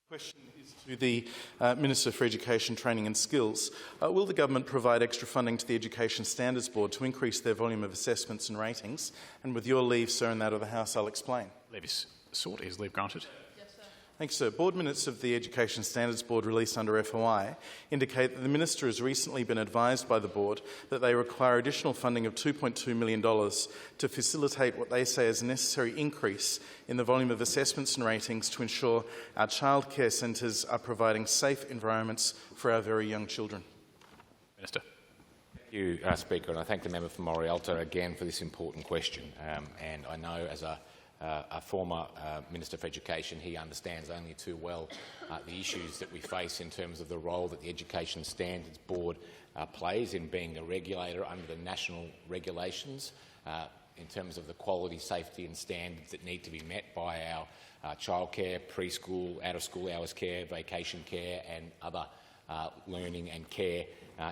Question is to the Minister for Education, Training and Skills. Will the government provide extra funding to the Education Standards Board to increase their volume of assessments and ratings? And with your leave, sir, and that of the House, I'll explain. Leave is sought. Is leave granted? Thanks, sir. Board minutes of the Education Standards Board released under FOI indicate that the Minister has recently been advised by the Board that they require additional funding of $2.2 million to facilitate what they say is a necessary increase in the volume of assessments and ratings to ensure our childcare centres are providing safe environments for our very young children. Minister. Thank you, Speaker, and I thank the member for Morialta again for this important question. And I know as a former Minister for Education, he understands only too well the issues that we face in terms of the role that the Education Standards Board plays in being a regulator under the national regulations in terms of the quality, safety and standards that need to be met by our childcare, preschool, out-of-school hours care, vacation care and other learning and care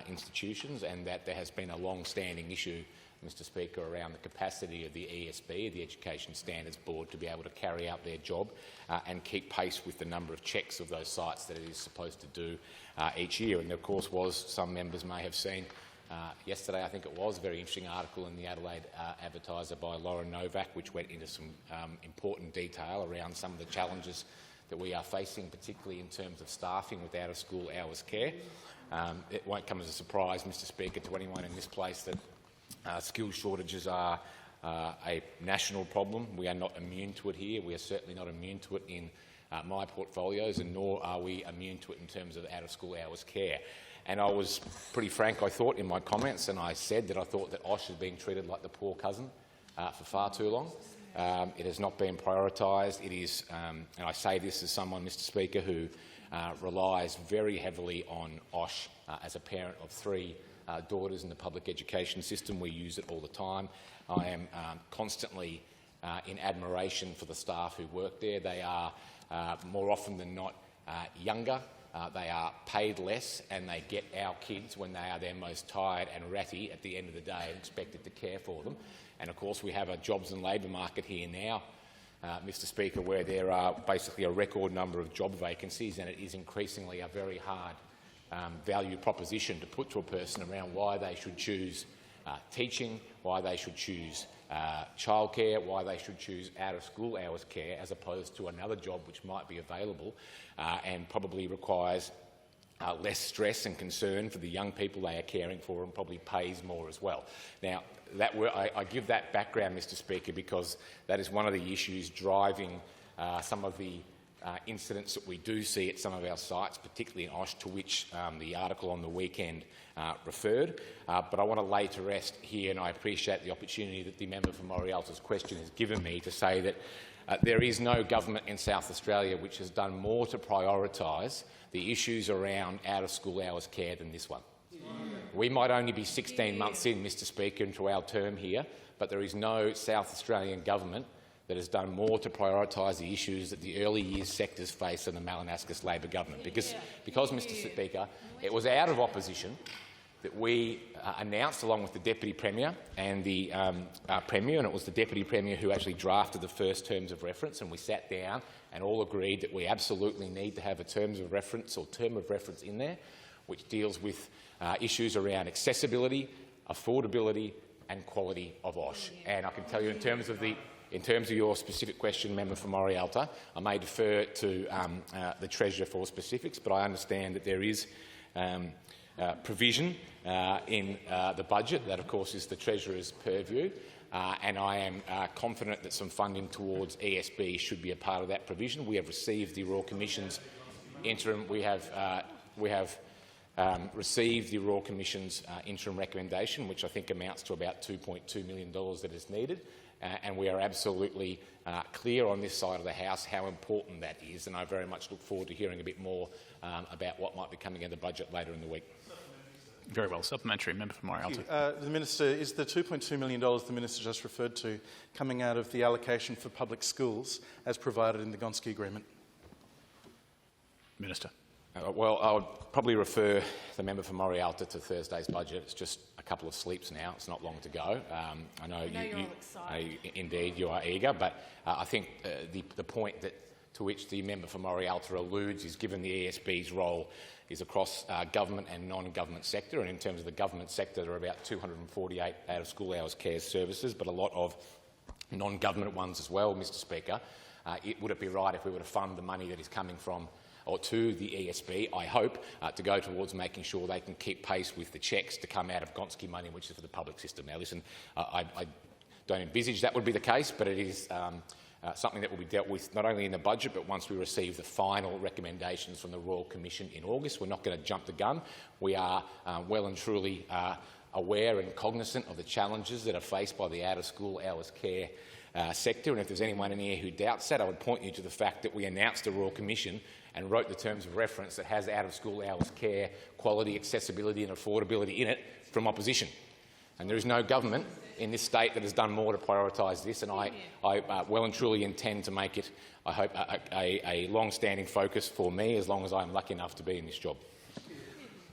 institutions, and that there has been a long-standing issue, Mr Speaker, around the capacity of the ESB, the Education Standards Board, to be able to carry out their job and keep pace with the number of checks of those sites that it is supposed to do each year. And there, of course, some members may have seen yesterday, I think it was, a very interesting article in the Adelaide Advertiser by Lauren Novak, which went into some important detail around some of the challenges that we are facing, particularly in terms of staffing with out-of-school hours care. It won't come as a surprise, Mr Speaker, to anyone in this place that skills shortages are a national problem. We are not immune to it here. We are certainly not immune to it in my portfolios, and nor are we immune to it in terms of out-of-school hours care. And I was pretty frank, I thought, in my comments, and I said that I thought that OSH is being treated like the poor cousin for far too long. It has not been prioritised. It is, and I say this as someone, Mr Speaker, who relies very heavily on OSH as a parent of three daughters in the public education system. We use it all the time. I am constantly in admiration for the staff who work there. They are more often than not younger, they are paid less, and they get our kids when they are their most tired and ratty at the end of the day and expected to care for them. And of course we have a jobs and labour market here now, Mr Speaker, where there are basically a record number of job vacancies, and it is increasingly a very hard value proposition to put to a person around why they should choose teaching, why they should choose childcare, why they should choose out-of-school hours care as opposed to another job which might be available and probably requires less stress and concern for the young people they are caring for, and probably pays more as well. Now, I give that background, Mr Speaker, because that is one of the issues driving some of the incidents that we do see at some of our sites, particularly in OSH, to which the article on the weekend referred. But I want to lay to rest here, and I appreciate the opportunity that the member for Morialta's question has given me to say that there is no government in South Australia which has done more to prioritise the issues around out-of-school hours care than this one. We might only be 16 months in, Mr Speaker, into our term here, but there is no South Australian government that has done more to prioritise the issues that the early years sectors face than the Malinascus Labor government. Because, Mr Speaker, it was out of opposition that we announced, along with the Deputy Premier and the Premier, and it was the Deputy Premier who actually drafted the first terms of reference, and we sat down and all agreed that we absolutely need to have a terms of reference or term of reference in there, which deals with issues around accessibility, affordability and quality of OSH. And I can tell you, in terms of your specific question, member for Morialta, I may defer to the Treasurer for specifics, but I understand that there is provision in the budget. That, of course, is the Treasurer's purview, and I am confident that some funding towards ESB should be a part of that provision. We have received the Royal Commission's interim. We have received the Royal Commission's interim recommendation, which I think amounts to about $2.2 million that is needed. And we are absolutely clear on this side of the House how important that is, and I very much look forward to hearing a bit more about what might be coming in the budget later in the week. Very well. Supplementary. Member for Morialta. The Minister, is the $2.2 million the Minister just referred to coming out of the allocation for public schools as provided in the Gonski Agreement? Minister. Well, I would probably refer the member for Morialta to Thursday's budget. It's just a couple of sleeps now. It's not long to go. I know you're all excited. Indeed, you are eager, but I think the point that to which the member for Morialta alludes is given the ESB's role is across government and non-government sector, and in terms of the government sector there are about 248 out-of-school hours care services, but a lot of non-government ones as well, Mr Speaker. Would it be right if we were to fund the money that is coming from or to the ESB, I hope, to go towards making sure they can keep pace with the cheques to come out of Gonski money, which is for the public system. Now, listen, I don't envisage that would be the case, but it is something that will be dealt with not only in the budget, but once we receive the final recommendations from the Royal Commission in August. We're not going to jump the gun. We are well and truly aware and cognisant of the challenges that are faced by the out-of-school hours care sector, and if there's anyone in here who doubts that, I would point you to the fact that we announced the Royal Commission and wrote the terms of reference that has out-of-school hours care, quality, accessibility and affordability in it from opposition. And there is no government in this state that has done more to prioritise this, and I well and truly intend to make it, I hope, a long-standing focus for me as long as I am lucky enough to be in this job.